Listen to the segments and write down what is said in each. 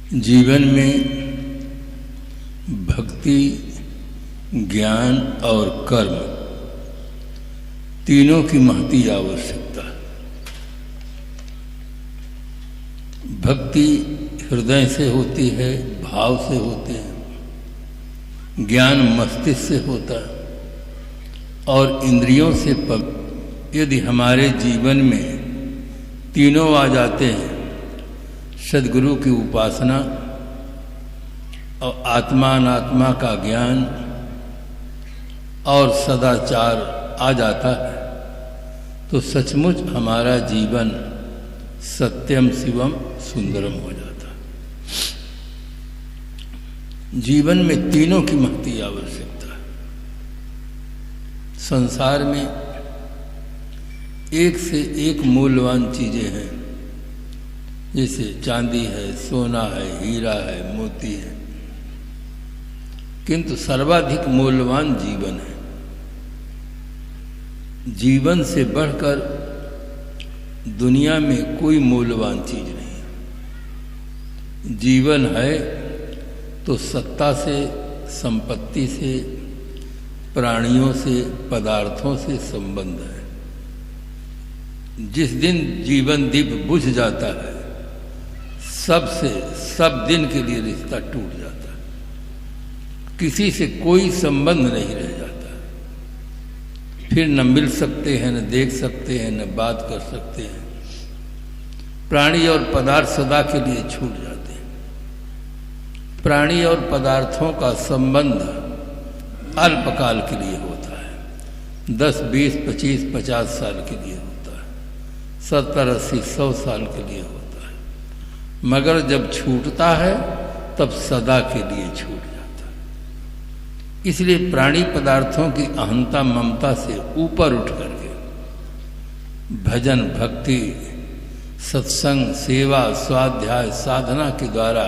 जीवन में भक्ति, ज्ञान और कर्म तीनों की महती आवश्यकता है। भक्ति हृदय से होती है, भाव से होते हैं। ज्ञान मस्तिष्क से होता है और इंद्रियों से यदि हमारे जीवन में तीनों आ जाते हैं, सद्गुरु की उपासना और आत्मा अनात्मा का ज्ञान और सदाचार आ जाता है, तो सचमुच हमारा जीवन सत्यम शिवम सुंदरम हो जाता है। जीवन में तीनों की महती आवश्यकता है। संसार में एक से एक मूल्यवान चीजें हैं, जैसे चांदी है, सोना है, हीरा है, मोती है, किंतु सर्वाधिक मूल्यवान जीवन है। जीवन से बढ़कर दुनिया में कोई मूल्यवान चीज नहीं है। जीवन है तो सत्ता से, संपत्ति से, प्राणियों से, पदार्थों से संबंध है। जिस दिन जीवन दीप बुझ जाता है, सबसे सब दिन के लिए रिश्ता टूट जाता है। किसी से कोई संबंध नहीं रह जाता। फिर न मिल सकते हैं, न देख सकते हैं, न बात कर सकते हैं। प्राणी और पदार्थ सदा के लिए छूट जाते हैं। प्राणी और पदार्थों का संबंध अल्पकाल के लिए होता है। 10, 20, 25, 50 साल के लिए होता है। 70, 80, 100 साल के लिए होता है। मगर जब छूटता है तब सदा के लिए छूट जाता है। इसलिए प्राणी पदार्थों की अहंता ममता से ऊपर उठ करके भजन, भक्ति, सत्संग, सेवा, स्वाध्याय, साधना के द्वारा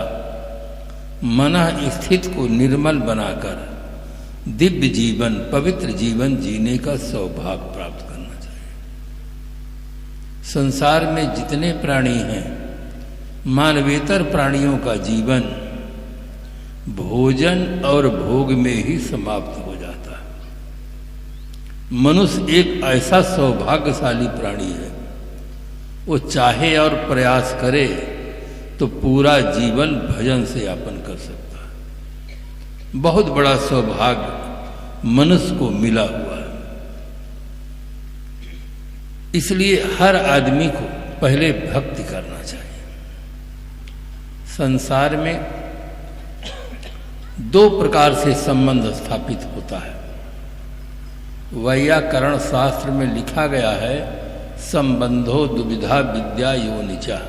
मन स्थित को निर्मल बनाकर दिव्य जीवन, पवित्र जीवन जीने का सौभाग्य प्राप्त करना चाहिए। संसार में जितने प्राणी हैं, मानवेतर प्राणियों का जीवन भोजन और भोग में ही समाप्त हो जाता है। मनुष्य एक ऐसा सौभाग्यशाली प्राणी है, वो चाहे और प्रयास करे तो पूरा जीवन भजन से यापन कर सकता है। बहुत बड़ा सौभाग्य मनुष्य को मिला हुआ है। इसलिए हर आदमी को पहले भक्ति करना चाहिए। संसार में 2 प्रकार से संबंध स्थापित होता है। वैयाकरण शास्त्र में लिखा गया है, संबंधो दुविधा विद्या योनिचा।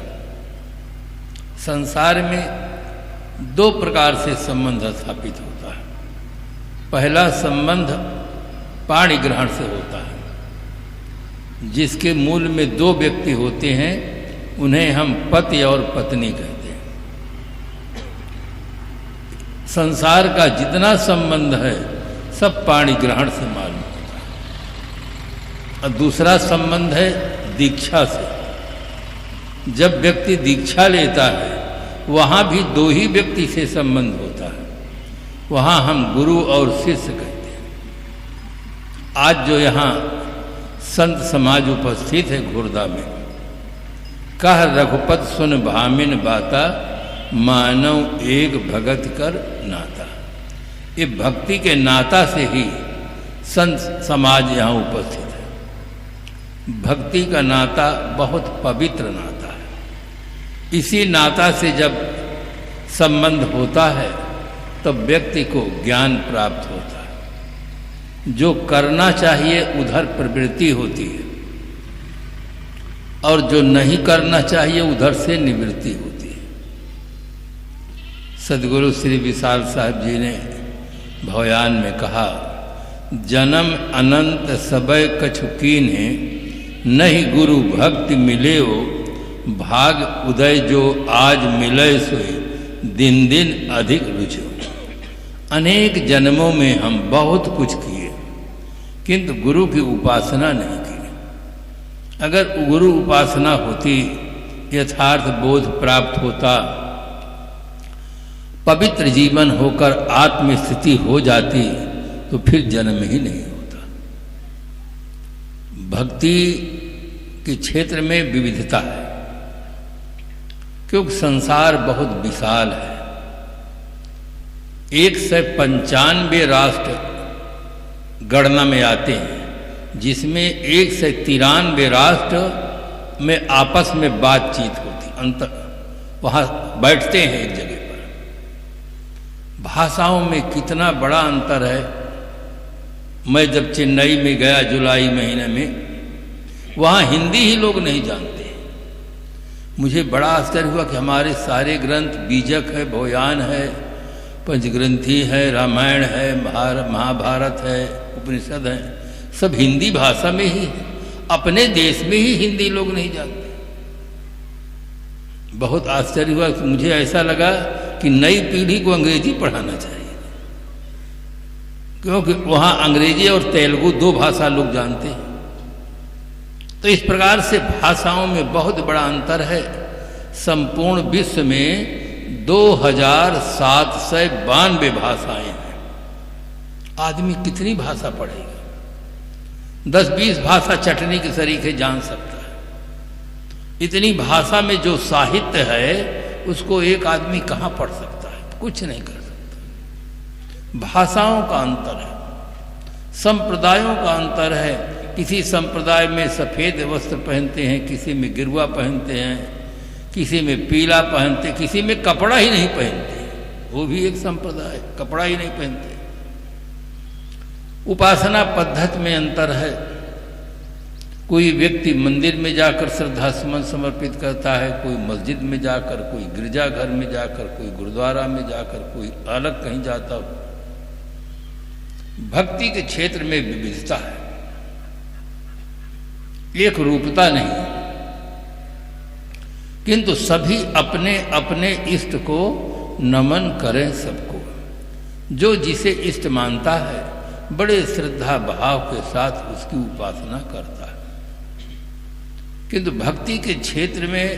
संसार में 2 प्रकार से संबंध स्थापित होता है। पहला संबंध पाणि ग्रहण से होता है। जिसके मूल में 2 व्यक्ति होते हैं, उन्हें हम पति और पत्नी कहते हैं। संसार का जितना संबंध है सब पाणि ग्रहण से मालूम होता है। और दूसरा संबंध है दीक्षा से। जब व्यक्ति दीक्षा लेता है, वहाँ भी 2 ही व्यक्ति से संबंध होता है। वहाँ हम गुरु और शिष्य कहते हैं। आज जो यहाँ संत समाज उपस्थित है खुर्दा में, कह रघुपत सुन भामिन बाता, मानव एक भगत कर नाता। ये भक्ति के नाता से ही संत समाज यहाँ उपस्थित है। भक्ति का नाता बहुत पवित्र नाता है। इसी नाता से जब संबंध होता है तब व्यक्ति को ज्ञान प्राप्त होता है। जो करना चाहिए उधर प्रवृत्ति होती है और जो नहीं करना चाहिए उधर से निवृत्ति होती है। सद्गुरु श्री विशाल साहब जी ने भवयान में कहा, जन्म अनंत सबय कछु कीन्हे, नहीं गुरु भक्ति मिले हो, भाग उदय जो आज मिले सोए, दिन दिन अधिक रुचो। अनेक जन्मों में हम बहुत कुछ किए, किंतु गुरु की उपासना नहीं की। अगर गुरु उपासना होती, यथार्थ बोध प्राप्त होता, पवित्र जीवन होकर आत्म स्थिति हो जाती तो फिर जन्म ही नहीं होता। भक्ति के क्षेत्र में विविधता है, क्योंकि संसार बहुत विशाल है। 195 राष्ट्र गणना में आते हैं, जिसमें 193 राष्ट्र में आपस में बातचीत होती, अंतर वहाँ बैठते हैं एक जगह पर। भाषाओं में कितना बड़ा अंतर है। मैं जब चेन्नई में गया जुलाई महीने में, वहाँ हिंदी ही लोग नहीं जानते। मुझे बड़ा आश्चर्य हुआ कि हमारे सारे ग्रंथ, बीजक है, भोयान है, पंचग्रंथी है, रामायण है, महाभारत है, उपनिषद है, सब हिंदी भाषा में ही है। अपने देश में ही हिंदी लोग नहीं जानते। बहुत आश्चर्य हुआ। मुझे ऐसा लगा कि नई पीढ़ी को अंग्रेजी पढ़ाना चाहिए, क्योंकि वहाँ अंग्रेजी और तेलुगु 2 भाषा लोग जानते हैं। तो इस प्रकार से भाषाओं में बहुत बड़ा अंतर है। संपूर्ण विश्व में 2792 भाषाएं हैं। आदमी कितनी भाषा पढ़ेगा? 10-20 भाषा चटनी के तरीके जान सकता है। इतनी भाषा में जो साहित्य है उसको एक आदमी कहाँ पढ़ सकता है? कुछ नहीं कर सकता। भाषाओं का अंतर है, संप्रदायों का अंतर है। किसी संप्रदाय में सफ़ेद वस्त्र पहनते हैं, किसी में गिरवा पहनते हैं, किसी में पीला पहनते, किसी में कपड़ा ही नहीं पहनते। वो भी एक संप्रदाय, कपड़ा ही नहीं पहनते। उपासना पद्धति में अंतर है। कोई व्यक्ति मंदिर में जाकर श्रद्धा सुमन समर्पित करता है, कोई मस्जिद में जाकर, कोई गिरजाघर में जाकर, कोई गुरुद्वारा में जाकर, कोई अलग कहीं जाता हो। भक्ति के क्षेत्र में विविधता है, एक रूपता नहीं, किंतु सभी अपने अपने इष्ट को नमन करें सबको। जो जिसे इष्ट मानता है बड़े श्रद्धा भाव के साथ उसकी उपासना करता है। किंतु भक्ति के क्षेत्र में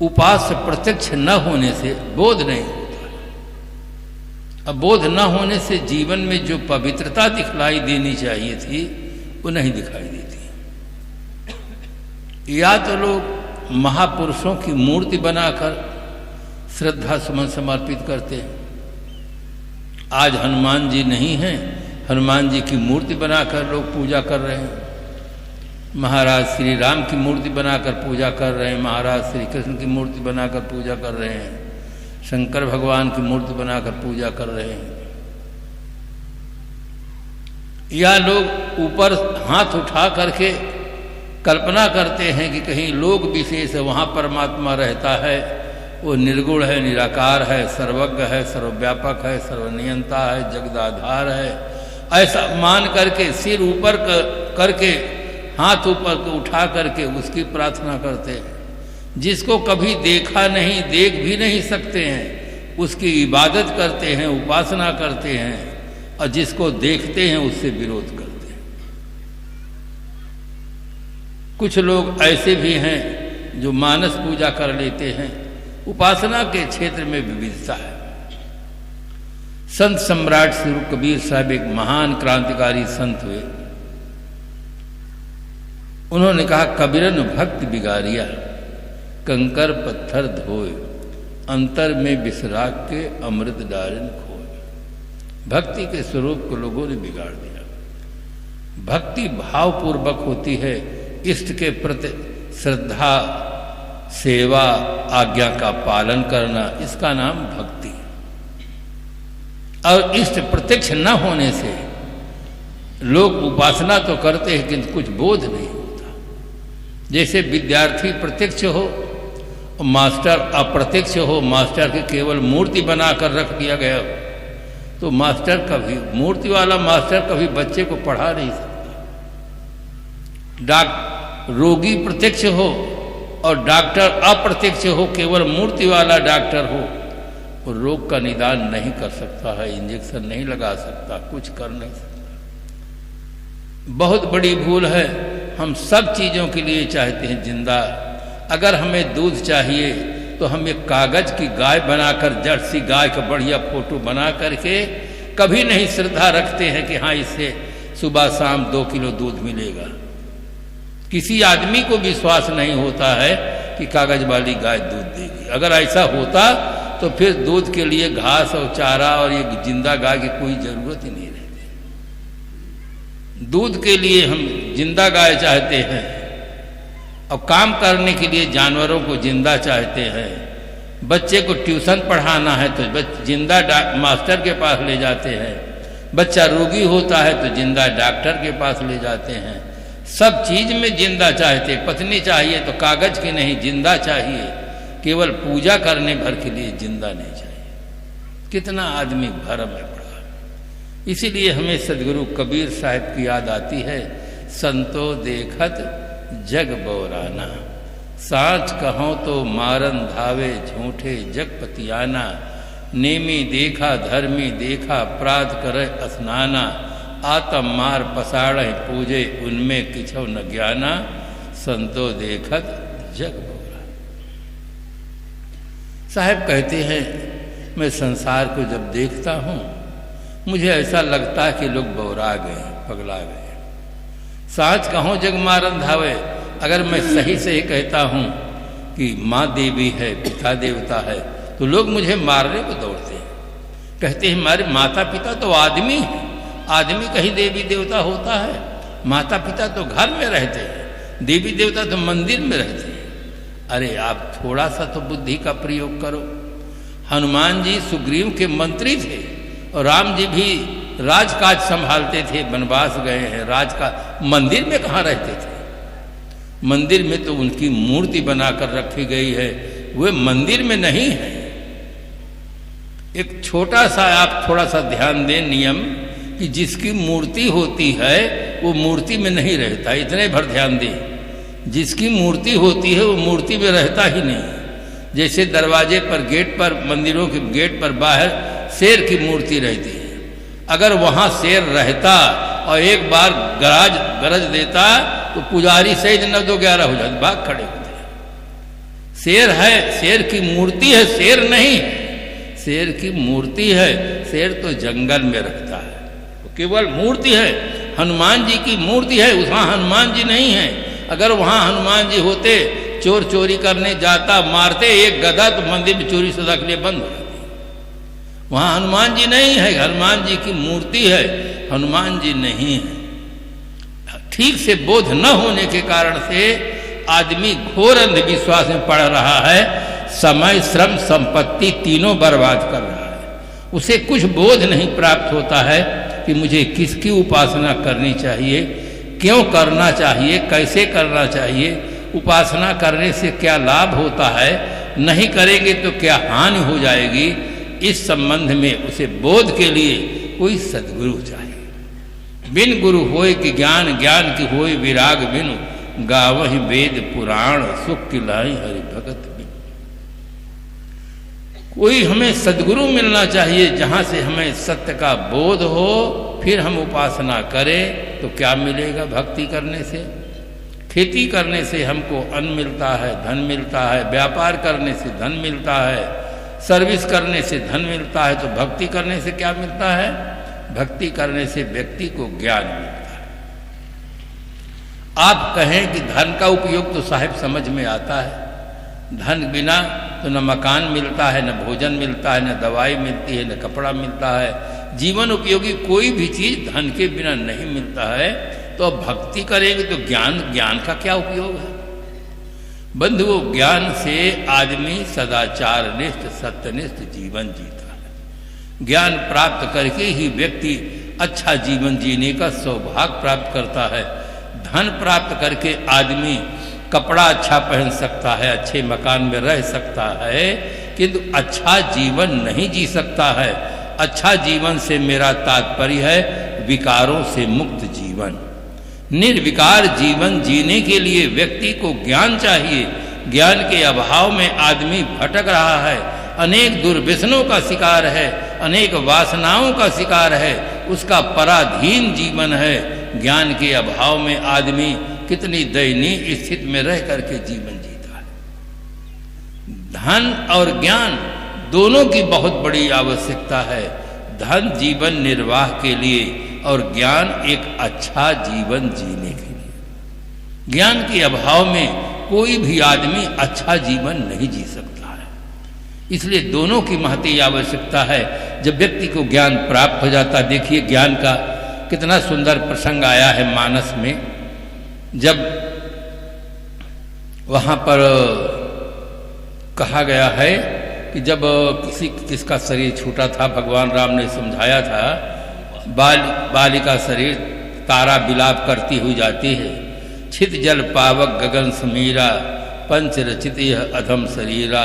उपास्य प्रत्यक्ष न होने से बोध नहीं होता। अब बोध न होने से जीवन में जो पवित्रता दिखलाई देनी चाहिए थी वो नहीं दिखाई देती। या तो लोग महापुरुषों की मूर्ति बनाकर श्रद्धा सुमन समर्पित करते हैं। आज हनुमान जी नहीं हैं, हनुमान जी की मूर्ति बनाकर लोग पूजा कर रहे हैं। महाराज श्री राम की मूर्ति बनाकर पूजा कर रहे हैं, महाराज श्री कृष्ण की मूर्ति बनाकर पूजा कर रहे हैं, शंकर भगवान की मूर्ति बनाकर पूजा कर रहे हैं। या लोग ऊपर हाथ उठा करके कल्पना करते हैं कि कहीं लोक विशेष है, वहाँ परमात्मा रहता है, वो निर्गुण है, निराकार है, सर्वज्ञ है, सर्वव्यापक है, सर्वनियंता है, जगदाधार है। ऐसा मान करके सिर ऊपर करके हाथ ऊपर उठा करके उसकी प्रार्थना करते हैं। जिसको कभी देखा नहीं, देख भी नहीं सकते हैं, उसकी इबादत करते हैं, उपासना करते हैं, और जिसको देखते हैं उससे विरोध करते हैं। कुछ लोग ऐसे भी हैं जो मानस पूजा कर लेते हैं। उपासना के क्षेत्र में विविधता है। संत सम्राट श्री कबीर साहब एक महान क्रांतिकारी संत हुए। उन्होंने कहा, कबीरन भक्ति बिगाड़िया, कंकर पत्थर धोए, अंतर में विसराग के अमृत डारिन खोए। भक्ति के स्वरूप को लोगों ने बिगाड़ दिया। भक्ति भावपूर्वक होती है, इष्ट के प्रति श्रद्धा, सेवा, आज्ञा का पालन करना, इसका नाम भक्ति। और इष्ट प्रत्यक्ष न होने से लोग उपासना तो करते हैं किंतु कुछ बोध नहीं होता। जैसे विद्यार्थी प्रत्यक्ष हो और मास्टर अप्रत्यक्ष हो, मास्टर की केवल मूर्ति बनाकर रख दिया गया हो, तो मास्टर कभी, मूर्ति वाला मास्टर कभी बच्चे को पढ़ा नहीं सकता। रोगी प्रत्यक्ष हो और डॉक्टर अप्रत्यक्ष हो, केवल मूर्ति वाला डॉक्टर हो, वो रोग का निदान नहीं कर सकता है, इंजेक्शन नहीं लगा सकता, कुछ कर नहीं सकता। बहुत बड़ी भूल है। हम सब चीज़ों के लिए चाहते हैं जिंदा। अगर हमें दूध चाहिए तो हम एक कागज की गाय बनाकर, जर्सी गाय का बढ़िया फोटो बना करके कभी नहीं श्रद्धा रखते हैं कि हाँ इससे सुबह शाम 2 किलो दूध मिलेगा। किसी आदमी को विश्वास नहीं होता है कि कागज वाली गाय दूध देगी। अगर ऐसा होता तो फिर दूध के लिए घास और चारा और ये जिंदा गाय की कोई जरूरत ही नहीं रहती। दूध के लिए हम जिंदा गाय चाहते हैं और काम करने के लिए जानवरों को जिंदा चाहते हैं। बच्चे को ट्यूशन पढ़ाना है तो जिंदा मास्टर के पास ले जाते हैं। बच्चा रोगी होता है तो जिंदा डॉक्टर के पास ले जाते हैं। सब चीज में जिंदा चाहते। पत्नी चाहिए तो कागज की नहीं, जिंदा चाहिए। केवल पूजा करने भर के लिए जिंदा नहीं चाहिए। कितना आदमी भरम में पड़ा। इसीलिए हमें सदगुरु कबीर साहब की याद आती है, संतो देखत जग बोराना, साँच कहो तो मारन धावे झूठे जग पतियाना, नेमी देखा धर्मी देखा अपराध करे स्नाना, आतम मार पसाड़े पूजे उनमें किछो न ज्ञाना, संतो देखत जग बोरा। साहब कहते हैं, मैं संसार को जब देखता हूँ मुझे ऐसा लगता है कि लोग बौरा गए, पगला गए। साँच कहो जग मारन धावे, अगर मैं सही से ही कहता हूँ कि माँ देवी है, पिता देवता है, तो लोग मुझे मारने को दौड़ते हैं। कहते हैं हमारे माता पिता तो आदमी हैं, आदमी कहीं देवी देवता होता है? माता पिता तो घर में रहते हैं, देवी देवता तो मंदिर में रहते हैं। अरे आप थोड़ा सा तो बुद्धि का प्रयोग करो। हनुमान जी सुग्रीव के मंत्री थे और राम जी भी राजकाज संभालते थे, वनवास गए हैं, राज का मंदिर में कहाँ रहते थे? मंदिर में तो उनकी मूर्ति बनाकर रखी गई है, वे मंदिर में नहीं है। एक छोटा सा आप थोड़ा सा ध्यान दें नियम कि जिसकी मूर्ति होती है वो मूर्ति में नहीं रहता, इतने भर ध्यान दें। जिसकी मूर्ति होती है वो मूर्ति में रहता ही नहीं। जैसे दरवाजे पर, गेट पर, मंदिरों के गेट पर बाहर शेर की मूर्ति रहती है। अगर वहाँ शेर रहता और एक बार गरज देता तो पुजारी सहित 9-11 हो जाते, भाग खड़े होते। शेर है, शेर की मूर्ति है, शेर नहीं है। शेर की मूर्ति है, शेर तो जंगल में रखता है, वो केवल मूर्ति है। हनुमान जी की मूर्ति है, वहाँ हनुमान जी नहीं है। अगर वहाँ हनुमान जी होते, चोर चोरी करने जाता, मारते एक गधा तो मंदिर में चोरी सदा के लिए बंद हो जाती। वहाँ हनुमान जी नहीं है, हनुमान जी की मूर्ति है, हनुमान जी नहीं है। ठीक से बोध न होने के कारण से आदमी घोर अंधविश्वास में पड़ रहा है, समय श्रम संपत्ति तीनों बर्बाद कर रहा है। उसे कुछ बोध नहीं प्राप्त होता है कि मुझे किसकी उपासना करनी चाहिए, क्यों करना चाहिए, कैसे करना चाहिए, उपासना करने से क्या लाभ होता है, नहीं करेंगे तो क्या हानि हो जाएगी। इस संबंध में उसे बोध के लिए कोई सद्गुरु चाहिए। बिन गुरु होय कि ज्ञान, ज्ञान की होय विराग बिनु, गावहि वेद पुराण सुख किलाई हरि भगत बिनु। कोई हमें सद्गुरु मिलना चाहिए जहाँ से हमें सत्य का बोध हो, फिर हम उपासना करें। तो क्या मिलेगा भक्ति करने से? खेती करने से हमको अन्न मिलता है, धन मिलता है, व्यापार करने से धन मिलता है, सर्विस करने से धन मिलता है। तो भक्ति करने से क्या मिलता है? भक्ति करने से व्यक्ति को ज्ञान मिलता है। आप कहें कि धन का उपयोग तो साहिब समझ में आता है। धन बिना तो न मकान मिलता है, न भोजन मिलता है, न दवाई मिलती है, न कपड़ा मिलता है। जीवन उपयोगी कोई भी चीज धन के बिना नहीं मिलता है। तो भक्ति करेंगे तो ज्ञान का क्या उपयोग है? बंधुओं, ज्ञान से आदमी सदाचार निष्ठ सत्यनिष्ठ जीवन जीता है। ज्ञान प्राप्त करके ही व्यक्ति अच्छा जीवन जीने का सौभाग्य प्राप्त करता है। धन प्राप्त करके आदमी कपड़ा अच्छा पहन सकता है, अच्छे मकान में रह सकता है, किंतु अच्छा जीवन नहीं जी सकता है। अच्छा जीवन से मेरा तात्पर्य है विकारों से मुक्त जीवन। निर्विकार जीवन जीने के लिए व्यक्ति को ज्ञान चाहिए। ज्ञान के अभाव में आदमी भटक रहा है, अनेक दुर्व्यसनों का शिकार है, अनेक वासनाओं का शिकार है, उसका पराधीन जीवन है। ज्ञान के अभाव में आदमी कितनी दयनीय स्थिति में रह करके जीवन जीता है। धन और ज्ञान दोनों की बहुत बड़ी आवश्यकता है। धन जीवन निर्वाह के लिए और ज्ञान एक अच्छा जीवन जीने के लिए। ज्ञान के अभाव में कोई भी आदमी अच्छा जीवन नहीं जी सकता है। इसलिए दोनों की महती आवश्यकता है। जब व्यक्ति को ज्ञान प्राप्त हो जाता, देखिए ज्ञान का कितना सुंदर प्रसंग आया है मानस में। जब वहाँ पर कहा गया है कि जब किसका शरीर छूटा था, भगवान राम ने समझाया था, बालिका शरीर तारा बिलाप करती हुई जाती है, छित जल पावक गगन समीरा, पंच रचित यह अधम शरीरा,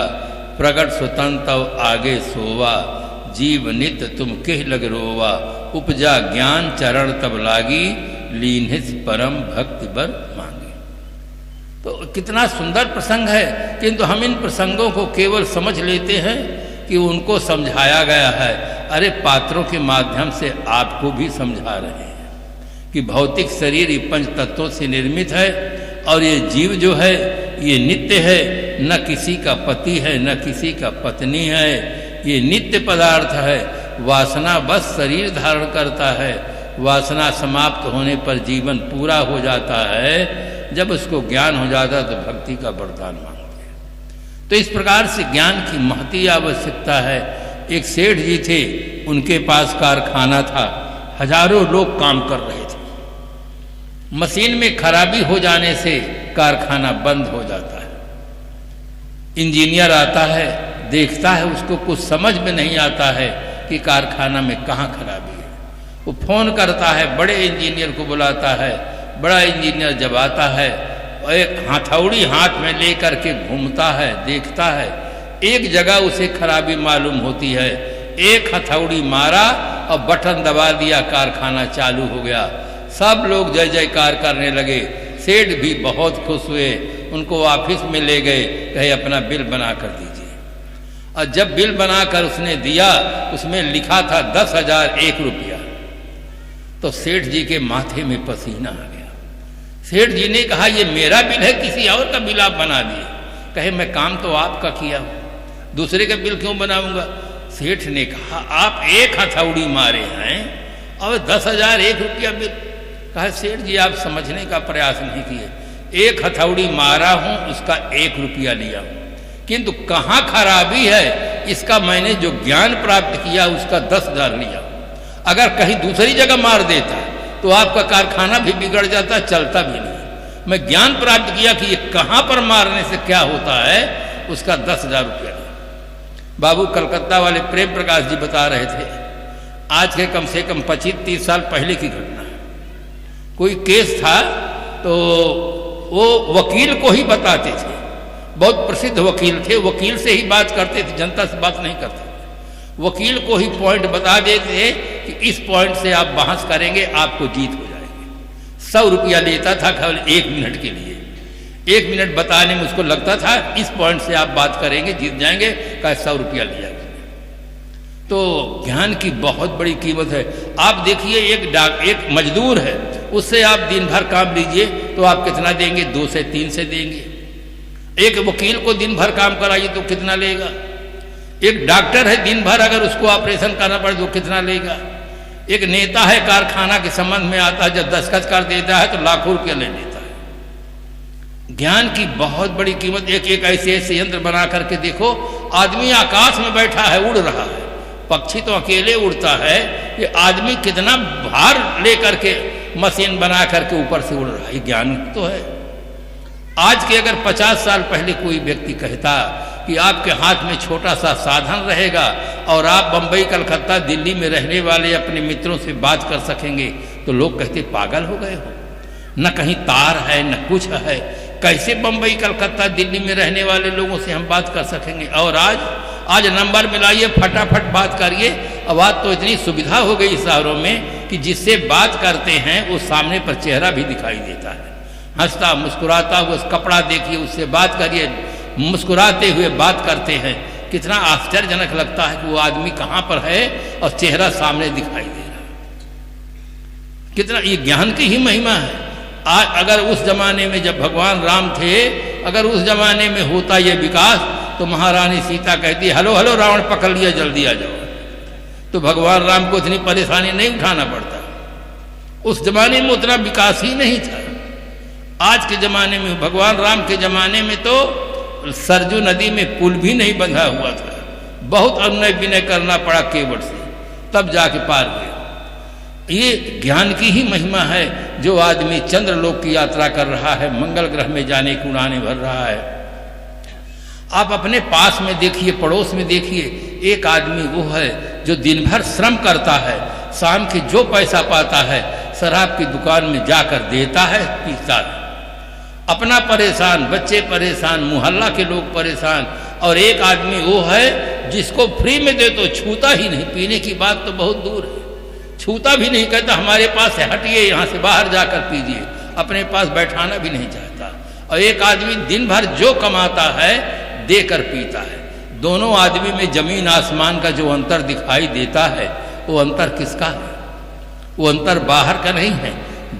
प्रगट स्वतंत्र आगे सोवा, जीव नित तुम केह लग रोवा, उपजा ज्ञान चरण तब लागी, लीन्हिस परम भक्ति बर मांगी। तो कितना सुंदर प्रसंग है, किंतु हम इन प्रसंगों को केवल समझ लेते हैं कि उनको समझाया गया है। अरे पात्रों के माध्यम से आपको भी समझा रहे हैं कि भौतिक शरीर ये पंच तत्वों से निर्मित है और ये जीव जो है ये नित्य है, न किसी का पति है न किसी का पत्नी है, ये नित्य पदार्थ है। वासना बस शरीर धारण करता है, वासना समाप्त होने पर जीवन पूरा हो जाता है। जब उसको ज्ञान हो जाता है तो भक्ति का वरदान मांगते हैं। तो इस प्रकार से ज्ञान की महती आवश्यकता है। एक सेठ जी थे, उनके पास कारखाना था, हजारों लोग काम कर रहे थे। मशीन में खराबी हो जाने से कारखाना बंद हो जाता है। इंजीनियर आता है, देखता है, उसको कुछ समझ में नहीं आता है कि कारखाना में कहाँ खराबी है। वो फोन करता है, बड़े इंजीनियर को बुलाता है। बड़ा इंजीनियर जब आता है, एक हथौड़ी हाथ में लेकर के घूमता है, देखता है, एक जगह उसे खराबी मालूम होती है। एक हथौड़ी मारा और बटन दबा दिया, कारखाना चालू हो गया। सब लोग जय जयकार करने लगे। सेठ भी बहुत खुश हुए, उनको ऑफिस में ले गए, कहे अपना बिल बना कर दीजिए। और जब बिल बनाकर उसने दिया, उसमें लिखा था 10,001 रुपया। तो सेठ जी के माथे में पसीना आ गया। सेठ जी ने कहा, ये मेरा बिल है, किसी और का बिल आप बना दिए। कहे मैं काम तो आपका किया हूं, दूसरे का बिल क्यों बनाऊंगा। सेठ ने कहा, आप एक हथौड़ी मारे हैं और 10,001 रुपया बिल। कहा सेठ जी आप समझने का प्रयास नहीं किए। एक हथौड़ी मारा हूं, उसका 1 रुपया लिया हूं, किंतु कहाँ खराबी है इसका मैंने जो ज्ञान प्राप्त किया उसका 10,000 लिया। अगर कहीं दूसरी जगह मार देता तो आपका कारखाना भी बिगड़ जाता, चलता भी नहीं। मैं ज्ञान प्राप्त किया कि ये कहाँ पर मारने से क्या होता है, उसका 10,000 रुपया लिया। बाबू कलकत्ता वाले प्रेम प्रकाश जी बता रहे थे, आज के कम से कम 25-30 साल पहले की घटना है। कोई केस था तो वो वकील को ही बताते थे, बहुत प्रसिद्ध वकील थे, वकील से ही बात करते थे, जनता से बात नहीं करते। वकील को ही पॉइंट बता देते कि इस पॉइंट से आप बहस करेंगे आपको जीत हो जाएगी। 100 रुपया लेता था केवल 1 मिनट के लिए। 1 मिनट बताने में उसको लगता था इस पॉइंट से आप बात करेंगे जीत जाएंगे, का 100 रुपया लिया। तो ज्ञान की बहुत बड़ी कीमत है। आप देखिए एक मजदूर है, उससे आप दिन भर काम लीजिए तो आप कितना देंगे, 2 से 3 से देंगे। एक वकील को दिन भर काम कराइए तो कितना लेगा। एक डॉक्टर है, दिन भर अगर उसको ऑपरेशन करना पड़े तो कितना लेगा। एक नेता है, कारखाना के संबंध में आता है, जब दस्तखत कर देता है तो लाखों रुपया ले लेता है। ज्ञान की बहुत बड़ी कीमत। एक ऐसे ऐसे यंत्र बना करके देखो, आदमी आकाश में बैठा है, उड़ रहा है। पक्षी तो अकेले उड़ता है, ये आदमी कितना भार लेकर के मशीन बना करके ऊपर से उड़ रहा है। ये ज्ञान तो है। आज के अगर 50 साल पहले कोई व्यक्ति कहता कि आपके हाथ में छोटा सा साधन रहेगा और आप बंबई कलकत्ता दिल्ली में रहने वाले अपने मित्रों से बात कर सकेंगे, तो लोग कहते पागल हो गए हो, न कहीं तार है न कुछ है, कैसे बंबई कलकत्ता दिल्ली में रहने वाले लोगों से हम बात कर सकेंगे। और आज नंबर मिलाइए, फटाफट बात करिए। अब आज तो इतनी सुविधा हो गई शहरों में कि जिससे बात करते हैं वो सामने पर चेहरा भी दिखाई देता है, हंसता मुस्कुराता हुआ। कपड़ा देखिए, उससे बात करिए, मुस्कुराते हुए बात करते हैं। कितना आश्चर्यजनक लगता है कि वो आदमी कहाँ पर है और चेहरा सामने दिखाई दे रहा है। कितना ये ज्ञान की ही महिमा है। आज अगर उस जमाने में जब भगवान राम थे, अगर उस जमाने में होता ये विकास तो महारानी सीता कहती है हेलो हेलो रावण पकड़ लिया, जल्दी आ जाओ। तो भगवान राम को इतनी परेशानी नहीं उठाना पड़ता। उस जमाने में उतना विकास ही नहीं था। आज के जमाने में, भगवान राम के जमाने में तो सरजू नदी में पुल भी नहीं बंधा हुआ था, बहुत अनुनय विनय करना पड़ा केवट से, तब जाके पार हुए। ये ज्ञान की ही महिमा है। जो आदमी चंद्रलोक की यात्रा कर रहा है, मंगल ग्रह में जाने की उड़ाने भर रहा है, आप अपने पास में देखिए, पड़ोस में देखिए, एक आदमी वो है जो दिन भर श्रम करता है, शाम के जो पैसा पाता है शराब की दुकान में जाकर देता है, पीता है, अपना परेशान, बच्चे परेशान, मोहल्ला के लोग परेशान। और एक आदमी वो है जिसको फ्री में दे तो छूता ही नहीं, पीने की बात तो बहुत दूर है, छूता भी नहीं, कहता हमारे पास है, हटिए यहाँ से, बाहर जाकर पीजिए, अपने पास बैठाना भी नहीं चाहता। और एक आदमी दिन भर जो कमाता है देकर पीता है। दोनों आदमी में जमीन आसमान का जो अंतर दिखाई देता है, वो अंतर किसका है? वो अंतर बाहर का नहीं है,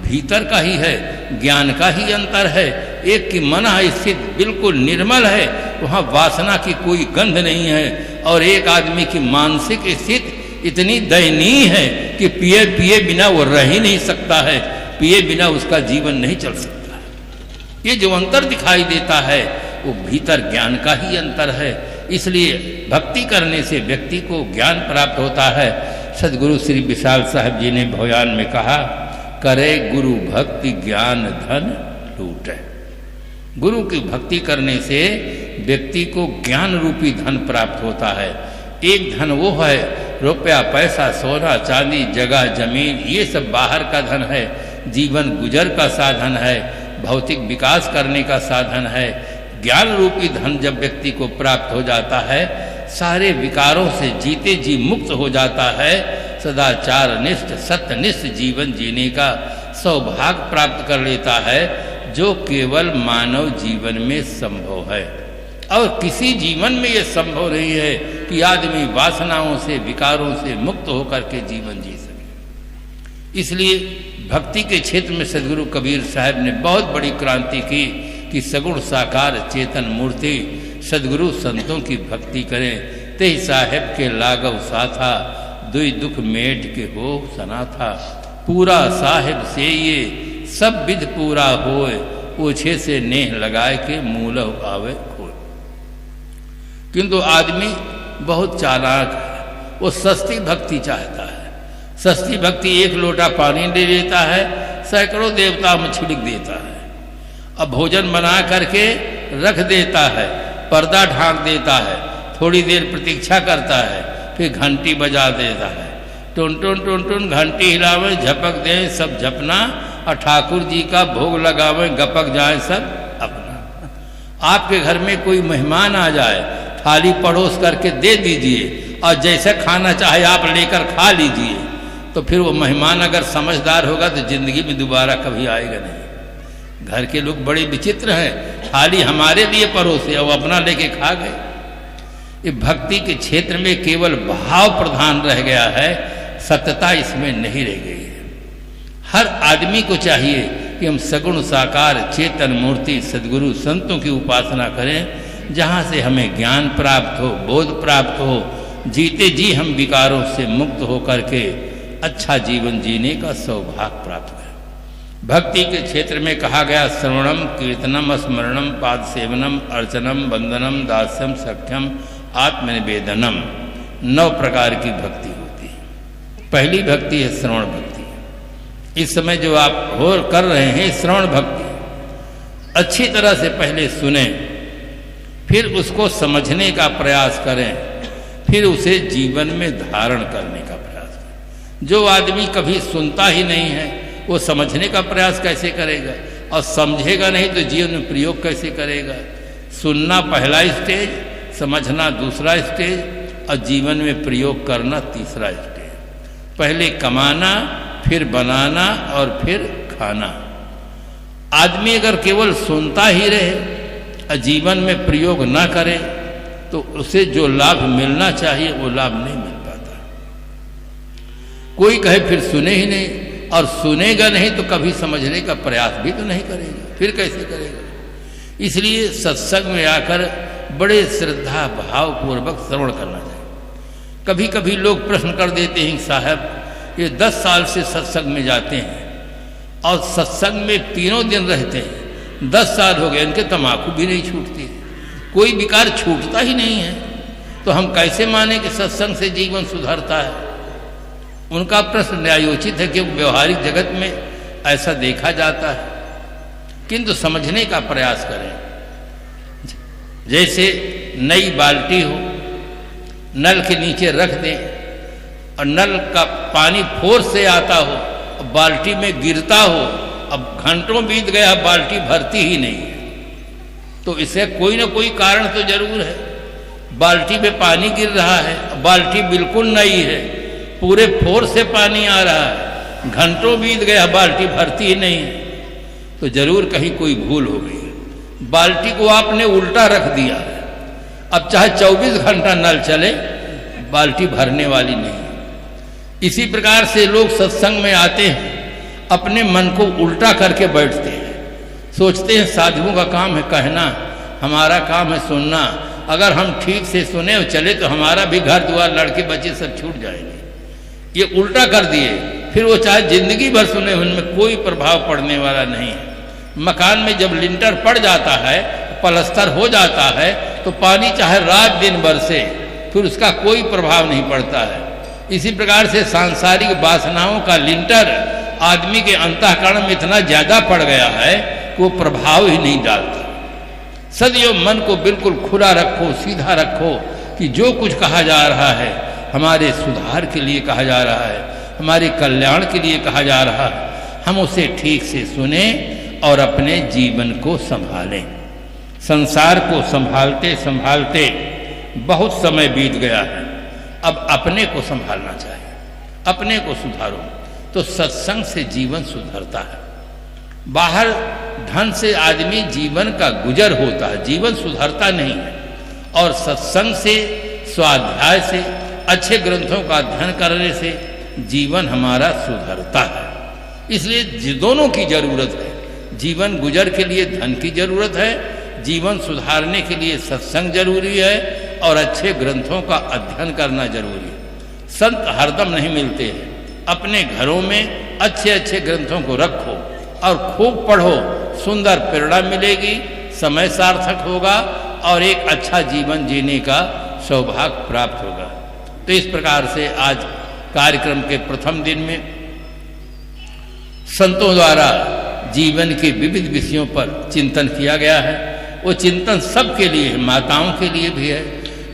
भीतर का ही है, ज्ञान का ही अंतर है। एक की मन स्थित बिल्कुल निर्मल है, वहाँ वासना की कोई गंध नहीं है, और एक आदमी की मानसिक स्थिति इतनी दयनीय है कि पिए पिए बिना वो रह ही नहीं सकता है, पिए बिना उसका जीवन नहीं चल सकता। ये जो अंतर दिखाई देता है वो भीतर ज्ञान का ही अंतर है। इसलिए भक्ति करने से व्यक्ति को ज्ञान प्राप्त होता है। सदगुरु श्री विशाल साहब जी ने भोयान में कहा, करे गुरु भक्ति ज्ञान धन लूटे। गुरु की भक्ति करने से व्यक्ति को ज्ञान रूपी धन प्राप्त होता है। एक धन वो है, रुपया पैसा सोना चांदी जगह जमीन, ये सब बाहर का धन है, जीवन गुजर का साधन है, भौतिक विकास करने का साधन है। ज्ञान रूपी धन जब व्यक्ति को प्राप्त हो जाता है, सारे विकारों से जीते जी मुक्त हो जाता है, सदाचार निष्ठ सत्यनिष्ठ जीवन जीने का सौभाग्य प्राप्त कर लेता है, जो केवल मानव जीवन में संभव है। और किसी जीवन में यह संभव नहीं है कि आदमी वासनाओं से विकारों से मुक्त होकर के जीवन जी सके। इसलिए भक्ति के क्षेत्र में सदगुरु कबीर साहब ने बहुत बड़ी क्रांति की कि सगुण साकार चेतन मूर्ति सदगुरु संतों की भक्ति करें। ते साहेब के लागव साथा, दुई दुख मेट के हो सना था, पूरा साहेब से ये सब विध पूरा होए, ओछे से नेह लगाए के मूल आवे खोए। किंतु आदमी बहुत चालाक है, वो सस्ती भक्ति चाहता है। सस्ती भक्ति, एक लोटा पानी ले लेता है, सैकड़ों देवता में छिड़क देता है, अब भोजन बना करके रख देता है, पर्दा ढांक देता है, थोड़ी देर प्रतीक्षा करता है, फिर घंटी बजा देता है, टुन टुन टुन टुन घंटी हिलावे, झपक दें सब झपना, और ठाकुर जी का भोग लगावे, गपक जाए सब अपना। आपके घर में कोई मेहमान आ जाए, थाली परोस करके दे दीजिए, और जैसे खाना चाहे आप लेकर खा लीजिए, तो फिर वो मेहमान अगर समझदार होगा तो जिंदगी में दोबारा कभी आएगा नहीं। घर के लोग बड़े विचित्र हैं, थाली हमारे लिए परोसे और अपना लेके खा गए। ये भक्ति के क्षेत्र में केवल भाव प्रधान रह गया है, सत्यता इसमें नहीं रह गई है। हर आदमी को चाहिए कि हम सगुण साकार चेतन मूर्ति सद्गुरु संतों की उपासना करें, जहाँ से हमें ज्ञान प्राप्त हो, बोध प्राप्त हो, जीते जी हम विकारों से मुक्त होकर के अच्छा जीवन जीने का सौभाग्य प्राप्त करें। भक्ति के क्षेत्र में कहा गया, श्रवणम कीर्तनम स्मरणम पाद सेवनम अर्चनम वंदनम दास्यम सख्यम आत्मनिवेदनम। 9 प्रकार की भक्ति होती है। पहली भक्ति है श्रवण भक्ति। इस समय जो आप हो कर रहे हैं श्रवण भक्ति, अच्छी तरह से पहले सुने, फिर उसको समझने का प्रयास करें, फिर उसे जीवन में धारण करने का प्रयास करें। जो आदमी कभी सुनता ही नहीं है, वो समझने का प्रयास कैसे करेगा, और समझेगा नहीं तो जीवन में प्रयोग कैसे करेगा। सुनना पहला स्टेज, समझना दूसरा स्टेज, और जीवन में प्रयोग करना तीसरा स्टेज। पहले कमाना, फिर बनाना, और फिर खाना। आदमी अगर केवल सुनता ही रहे और जीवन में प्रयोग ना करे, तो उसे जो लाभ मिलना चाहिए वो लाभ नहीं मिल पाता। कोई कहे फिर सुने ही नहीं, और सुनेगा नहीं तो कभी समझने का प्रयास भी तो नहीं करेगा, फिर कैसे करेगा। इसलिए सत्संग में आकर बड़े श्रद्धा भाव पूर्वक श्रवण करना चाहिए। कभी कभी लोग प्रश्न कर देते हैं, साहब ये 10 साल से सत्संग में जाते हैं और सत्संग में तीनों दिन रहते हैं, 10 साल हो गए, इनके तम्बाकू भी नहीं छूटती, कोई विकार छूटता ही नहीं है, तो हम कैसे माने कि सत्संग से जीवन सुधरता है? उनका प्रश्न न्यायोचित है, क्योंकि व्यवहारिक जगत में ऐसा देखा जाता है। किंतु समझने का प्रयास करें। जैसे नई बाल्टी हो, नल के नीचे रख दें और नल का पानी फोर्स से आता हो और बाल्टी में गिरता हो, अब घंटों बीत गया, बाल्टी भरती ही नहीं है, तो इसे कोई ना कोई कारण तो जरूर है। बाल्टी में पानी गिर रहा है, बाल्टी बिल्कुल नई है, पूरे फोर्स से पानी आ रहा है, घंटों बीत गया, बाल्टी भरती ही नहीं है, तो जरूर कहीं कोई भूल हो गई है। बाल्टी को आपने उल्टा रख दिया है, अब चाहे 24 घंटा नल चले, बाल्टी भरने वाली नहीं है। इसी प्रकार से लोग सत्संग में आते हैं, अपने मन को उल्टा करके बैठते हैं, सोचते हैं साधुओं का काम है कहना, हमारा काम है सुनना, अगर हम ठीक से सुने और चले तो हमारा भी घर द्वार लड़के बच्चे सब छूट जाएंगे। ये उल्टा कर दिए, फिर वो चाहे जिंदगी भर सुने, उनमें कोई प्रभाव पड़ने वाला नहीं है। मकान में जब लिंटर पड़ जाता है, पलस्तर हो जाता है, तो पानी चाहे रात दिन बरसे, फिर उसका कोई प्रभाव नहीं पड़ता है। इसी प्रकार से सांसारिक वासनाओं का लिंटर आदमी के अंतःकरण में इतना ज्यादा पड़ गया है कि वो प्रभाव ही नहीं डालता। सदैव मन को बिल्कुल खुला रखो, सीधा रखो कि जो कुछ कहा जा रहा है हमारे सुधार के लिए कहा जा रहा है, हमारे कल्याण के लिए कहा जा रहा है, हम उसे ठीक से सुने और अपने जीवन को संभालें। संसार को संभालते संभालते बहुत समय बीत गया है, अब अपने को संभालना चाहिए, अपने को सुधारो, तो सत्संग से जीवन सुधरता है। बाहर धन से आदमी जीवन का गुजर होता है, जीवन सुधरता नहीं है। और सत्संग से, स्वाध्याय से, अच्छे ग्रंथों का अध्ययन करने से जीवन हमारा सुधरता है। इसलिए दोनों की जरूरत है। जीवन गुजर के लिए धन की जरूरत है, जीवन सुधारने के लिए सत्संग जरूरी है और अच्छे ग्रंथों का अध्ययन करना जरूरी है। संत हरदम नहीं मिलते हैं, अपने घरों में अच्छे अच्छे ग्रंथों को रखो और खूब पढ़ो, सुंदर प्रेरणा मिलेगी, समय सार्थक होगा और एक अच्छा जीवन जीने का सौभाग्य प्राप्त होगा। तो इस प्रकार से आज कार्यक्रम के प्रथम दिन में संतों द्वारा जीवन के विविध विषयों पर चिंतन किया गया है। वो चिंतन सबके लिए है, माताओं के लिए भी है,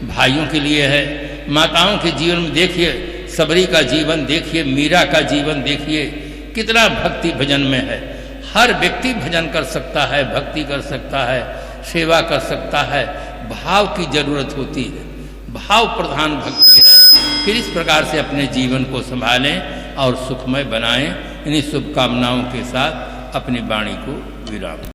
भाइयों के लिए है। माताओं के जीवन में देखिए, सबरी का जीवन देखिए, मीरा का जीवन देखिए, कितना भक्ति भजन में है। हर व्यक्ति भजन कर सकता है, भक्ति कर सकता है, सेवा कर सकता है। भाव की जरूरत होती है, भाव प्रधान भक्ति है। फिर इस प्रकार से अपने जीवन को संभालें और सुखमय बनाएं। इन्हीं शुभकामनाओं के साथ अपनी वाणी को विराम।